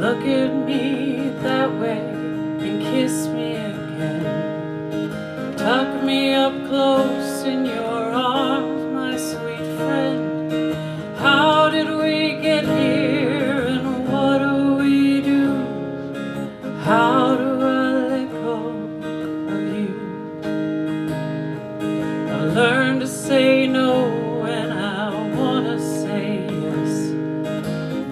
Look at me that way and kiss me again. Tuck me up close in your arms, my sweet friend. How did we get here and what do we do? How do I let go of you? I learned to say no when I wanna say yes.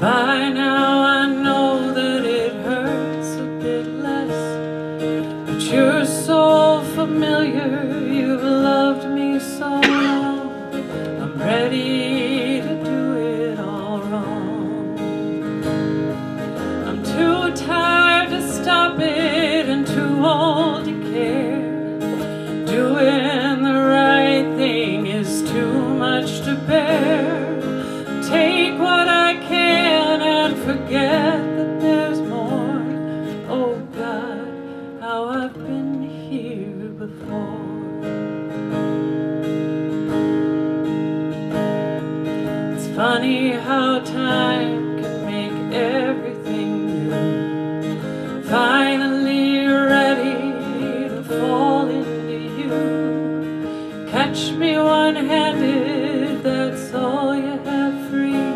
By now I know that it hurts a bit less, but you're so familiar, you've loved me so long. I'm ready to do it all wrong. I'm too tired to stop it and too old to care. Doing the right thing is too much to bear. Take what I can and forget that there's more. Oh God, how I've been here before. It's funny how time can make everything new. Finally ready to fall into you. Catch me one-handed, that's all you have free.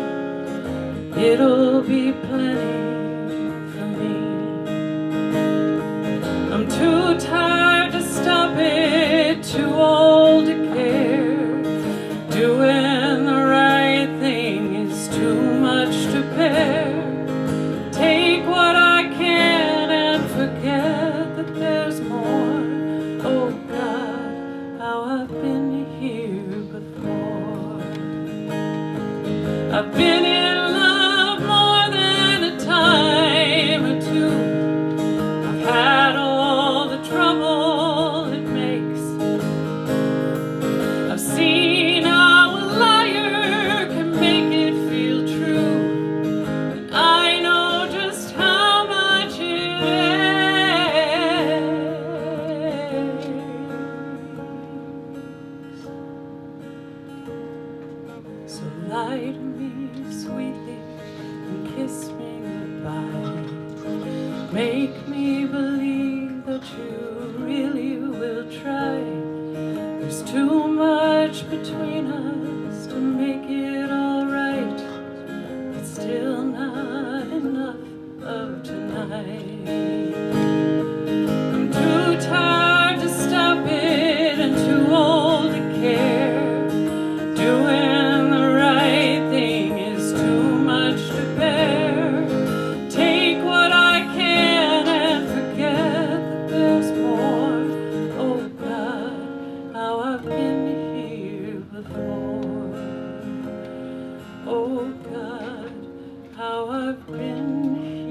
It'll be plenty for me. I'm too tired to stop it, too old to care. Doing the right thing is too much to bear. Take what I can and forget that there's more. Oh God, how I've been here before. I've been in love more than a time or two. I've had all the trouble it makes. I've seen how a liar can make it feel true, and I know just how much it aches. So lie to me sweetly and kiss me goodbye. Make me believe that you really will try. There's too much between us to make it all right, but still not enough of tonight. I'm too tired to stop it and too old to care. Doing the right thing is too much to bear. Take what I can and forget that there's more. Oh God, how I've been here before. Oh God, how I've been here.